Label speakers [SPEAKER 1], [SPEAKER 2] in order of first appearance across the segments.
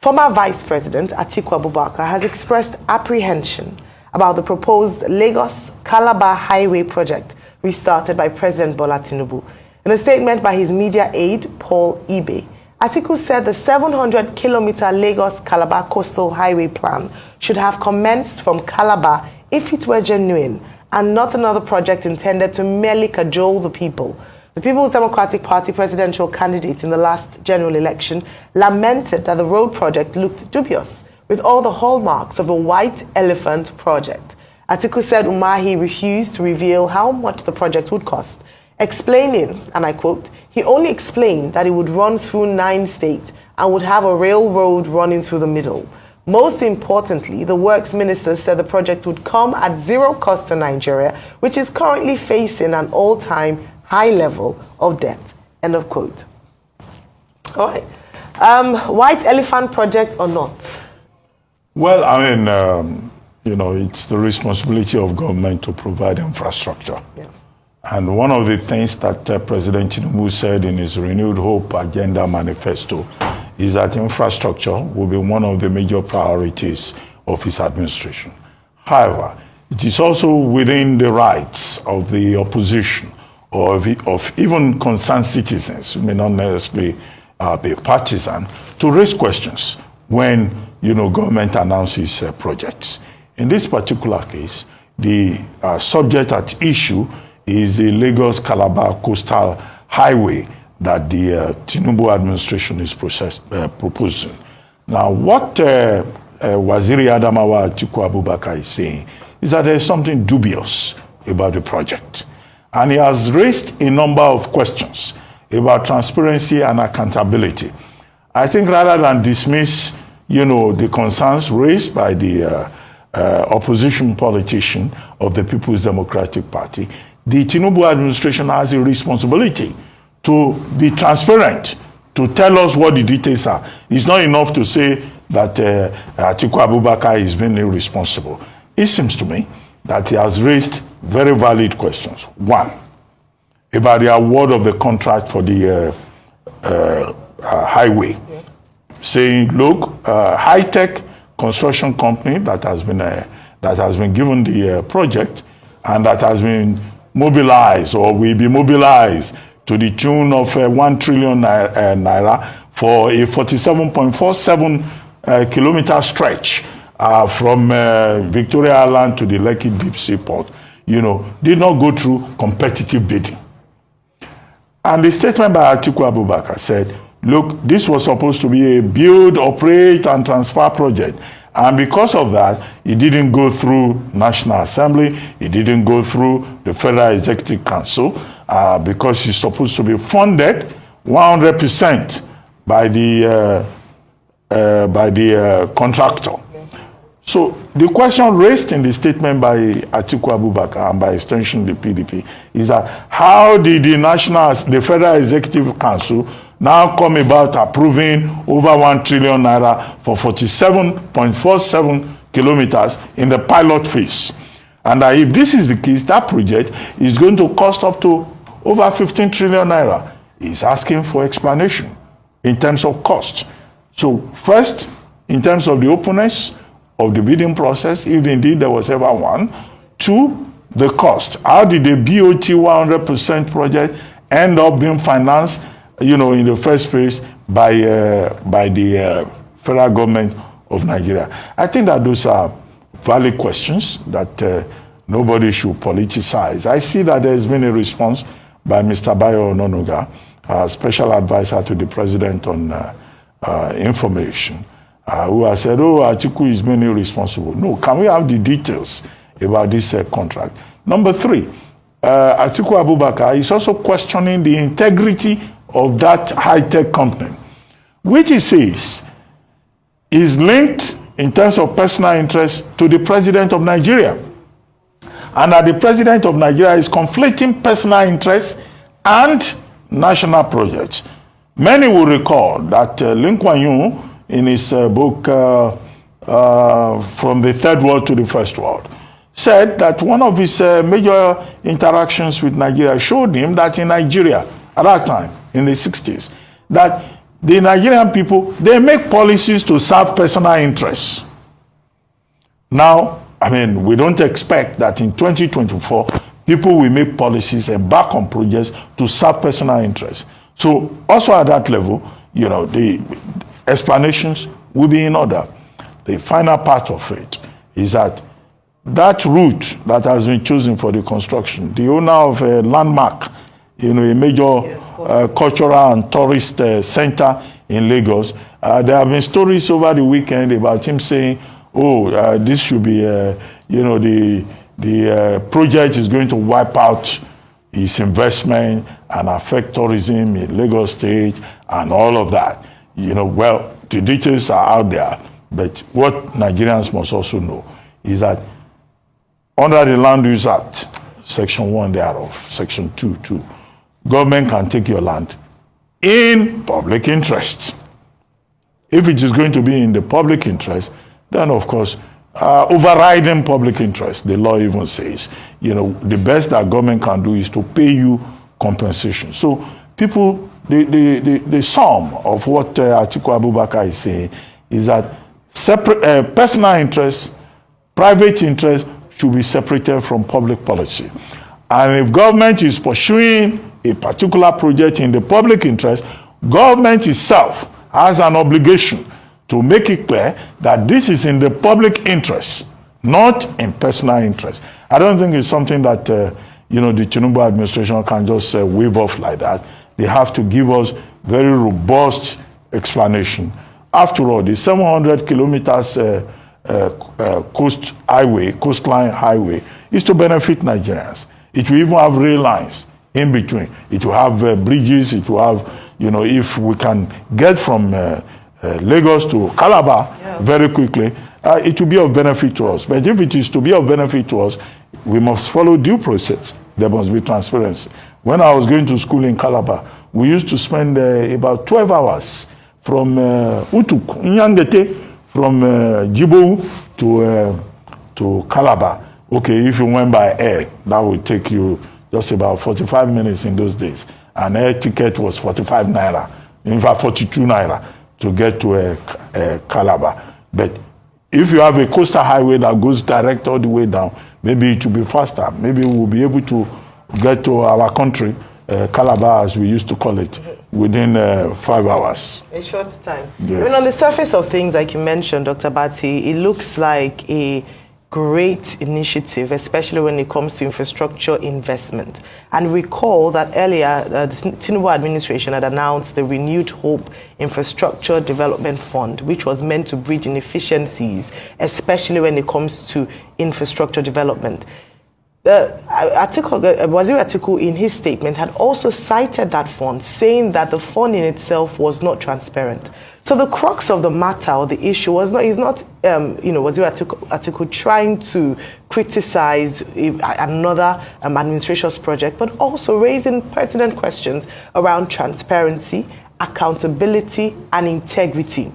[SPEAKER 1] Former Vice President Atiku Abubakar has expressed apprehension about the proposed Lagos-Calabar Highway project restarted by President Bola Tinubu. In a statement by his media aide, Paul Ibe, Atiku said the 700-kilometer Lagos-Calabar Coastal Highway plan should have commenced from Calabar if it were genuine and not another project intended to merely cajole the people. The People's Democratic Party presidential candidate in the last general election lamented that the road project looked dubious, with all the hallmarks of a white elephant project. Atiku said Umahi refused to reveal how much the project would cost, explaining, and I quote, he only explained that it would run through 9 states and would have a railroad running through the middle. Most importantly, the works minister said the project would come at zero cost to Nigeria, which is currently facing an all-time high level of debt. End of quote. All right. White elephant project or not?
[SPEAKER 2] Well, I mean, it's the responsibility of government to provide infrastructure.
[SPEAKER 1] Yeah.
[SPEAKER 2] And one of the things that President Tinubu said in his Renewed Hope Agenda Manifesto is that infrastructure will be one of the major priorities of his administration. However, it is also within the rights of the opposition or of even concerned citizens, who may not necessarily be partisan, to raise questions when government announces projects. In this particular case, the subject at issue is the Lagos-Calabar Coastal Highway that the Tinubu administration is proposing. Now, what Waziri Adamawa Atiku Abubakar is saying is that there is something dubious about the project. And he has raised a number of questions about transparency and accountability. I think rather than dismiss, the concerns raised by the opposition politician of the People's Democratic Party, the Tinubu administration has a responsibility to be transparent, to tell us what the details are. It's not enough to say that Atiku Abubakar is being irresponsible. It seems to me that he has raised very valid questions. One, about the award of the contract for the highway, saying, look, high-tech construction company that has been given the project and that has been mobilized or will be mobilized to the tune of 1 trillion naira for a 47.47 kilometer stretch from Victoria Island to the Lekki Deep Sea Port, did not go through competitive bidding. And the statement by Atiku Abubakar said, look, this was supposed to be a build, operate, and transfer project. And because of that, it didn't go through National Assembly, it didn't go through the Federal Executive Council, because it's supposed to be funded 100% by the contractor. So the question raised in the statement by Atiku Abubakar and by extension the PDP is that how did the Federal Executive Council now come about approving over 1 trillion naira for 47.47 kilometers in the pilot phase? And if this is the case, that project is going to cost up to over 15 trillion naira. He's asking for explanation in terms of cost. So first, in terms of the openness of the bidding process, if indeed there was ever one. 2, the cost. How did the BOT 100% project end up being financed, in the first place by the federal government of Nigeria? I think that those are valid questions that nobody should politicize. I see that there's been a response by Mr. Bayo Ononuga, special advisor to the president on information, who has said, Atiku is being irresponsible. No, can we have the details about this contract? Number 3, Atiku Abubakar is also questioning the integrity of that high-tech company, which he says is linked in terms of personal interest to the president of Nigeria. And that the president of Nigeria is conflicting personal interests and national projects. Many will recall that Lin Kuan Yew, in his book From the Third World to the First World, said that one of his major interactions with Nigeria showed him that in Nigeria, at that time, in the 60s, that the Nigerian people, they make policies to serve personal interests. Now, I mean, we don't expect that in 2024, people will make policies and back on projects to serve personal interests. So also at that level, you know, the explanations will be in order. The final part of it is that route that has been chosen for the construction, the owner of a landmark, you know, a major cultural and tourist center in Lagos, there have been stories over the weekend about him saying, oh, this should be, you know, the project is going to wipe out its investment and affect tourism in Lagos State and all of that. You know, well, the details are out there, but what Nigerians must also know is that under the Land Use Act, Section 1 thereof, Section 2, government can take your land in public interest. If it is going to be in the public interest, then of course, overriding public interest, the law even says, you know, the best that government can do is to pay you compensation. So people, the sum of what Atiku Abubakar is saying is that separate personal interests, private interests should be separated from public policy. And if government is pursuing a particular project in the public interest, government itself has an obligation to make it clear that this is in the public interest, not in personal interest. I don't think it's something that you know, the Tinubu administration can just wave off like that. They have to give us very robust explanation. After all, the 700 kilometers coastline highway is to benefit Nigerians. It will even have rail lines in between. It will have bridges. It will have, you know, if we can get from Lagos to Calabar very quickly, it will be of benefit to us. But if it is to be of benefit to us, we must follow due process. There must be transparency. When I was going to school in Calabar, we used to spend about 12 hours from Utuk, Nyangete, from Djibou to Calabar. Okay, if you went by air, that would take you just about 45 minutes in those days. An air ticket was 45 naira, in fact 42 naira to get to Calabar. But if you have a coastal highway that goes direct all the way down, maybe it will be faster. Maybe we'll be able to get to our country, Calabar as we used to call it, within 5 hours.
[SPEAKER 1] A short time.
[SPEAKER 2] Yes.
[SPEAKER 1] I mean, on the surface of things, like you mentioned, Dr. Bati, it looks like a great initiative, especially when it comes to infrastructure investment. And recall that earlier, the Tinubu administration had announced the Renewed Hope Infrastructure Development Fund, which was meant to bridge inefficiencies, especially when it comes to infrastructure development. Waziri Atiku, in his statement, had also cited that fund, saying that the fund in itself was not transparent. So the crux of the matter or the issue is not Waziri Atiku trying to criticize another administration's project, but also raising pertinent questions around transparency, accountability, and integrity.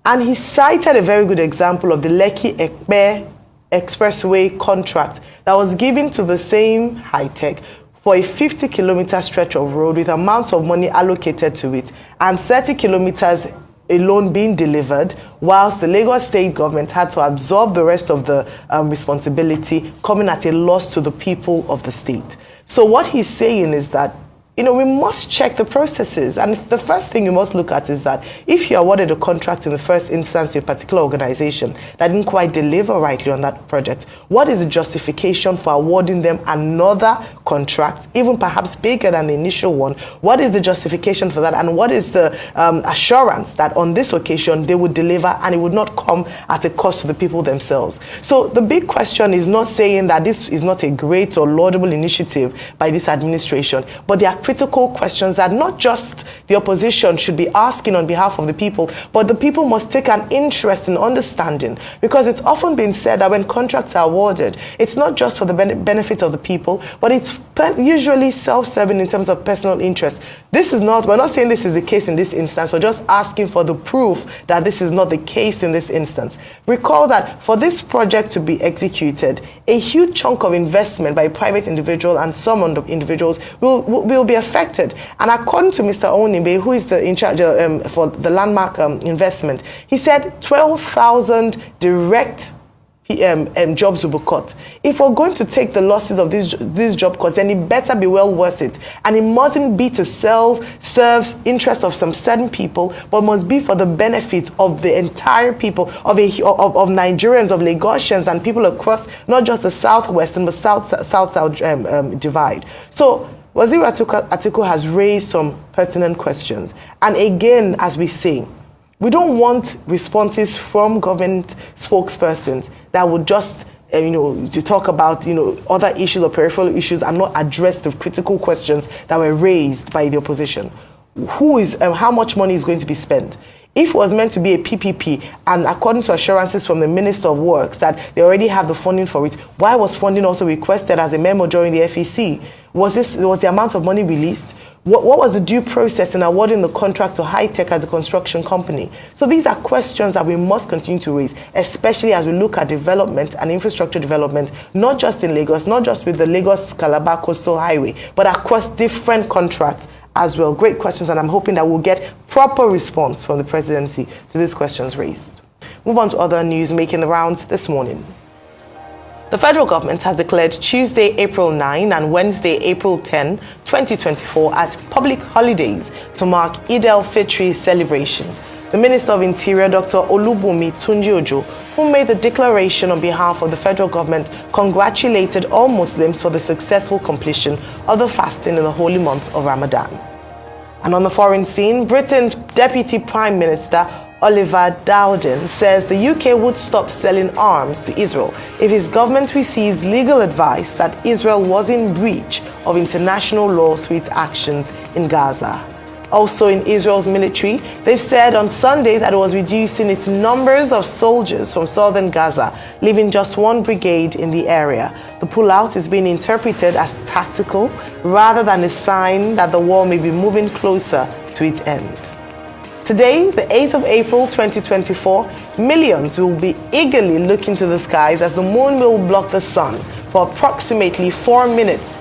[SPEAKER 1] And he cited a very good example of the Lekki-Ekpe Expressway contract that was given to the same high-tech for a 50-kilometer stretch of road with amounts of money allocated to it and 30 kilometers alone being delivered, whilst the Lagos state government had to absorb the rest of the responsibility, coming at a loss to the people of the state. So what he's saying is that, we must check the processes. And the first thing you must look at is that if you awarded a contract in the first instance to a particular organization that didn't quite deliver rightly on that project, what is the justification for awarding them another contract, even perhaps bigger than the initial one? What is the justification for that? And what is the assurance that on this occasion they would deliver and it would not come at a cost to the people themselves? So the big question is not saying that this is not a great or laudable initiative by this administration, but there are critical questions that not just the opposition should be asking on behalf of the people, but the people must take an interest in understanding, because it's often been said that when contracts are awarded, it's not just for the benefit of the people, but it's usually self-serving in terms of personal interest. We're not saying this is the case in this instance, we're just asking for the proof that this is not the case in this instance. Recall that for this project to be executed, a huge chunk of investment by a private individual and some individuals will be affected. And according to Mr. Onimbe, who is in charge for the landmark investment, he said 12,000 direct jobs will be cut. If we're going to take the losses of these job cuts, then it better be well worth it. And it mustn't be to serve interest of some certain people, but must be for the benefit of the entire people, of Nigerians, of Lagosians, and people across not just the southwestern, but south divide. So Waziri Atiku has raised some pertinent questions. And again, as we say, we don't want responses from government spokespersons that would just, to talk about, other issues or peripheral issues and not address the critical questions that were raised by the opposition. How much money is going to be spent? If it was meant to be a PPP, and according to assurances from the Minister of Works that they already have the funding for it, why was funding also requested as a memo during the FEC? Was the amount of money released? What was the due process in awarding the contract to High Tech as a construction company? So these are questions that we must continue to raise, especially as we look at development and infrastructure development, not just in Lagos, not just with the Lagos-Calabar Coastal Highway, but across different contracts as well. Great questions, and I'm hoping that we'll get proper response from the presidency to these questions raised. Move on to other news making the rounds this morning. The federal government has declared Tuesday, April 9 and Wednesday, April 10, 2024 as public holidays to mark Eid al-Fitr celebration. The Minister of Interior, Dr. Olubunmi Tunji-Ojo, who made the declaration on behalf of the federal government, congratulated all Muslims for the successful completion of the fasting in the holy month of Ramadan. And on the foreign scene, Britain's Deputy Prime Minister, Oliver Dowden, says the UK would stop selling arms to Israel if his government receives legal advice that Israel was in breach of international law through its actions in Gaza. Also in Israel's military, they've said on Sunday that it was reducing its numbers of soldiers from southern Gaza, leaving just one brigade in the area. The pullout is being interpreted as tactical rather than a sign that the war may be moving closer to its end. Today, the 8th of April 2024, millions will be eagerly looking to the skies as the moon will block the sun for approximately 4 minutes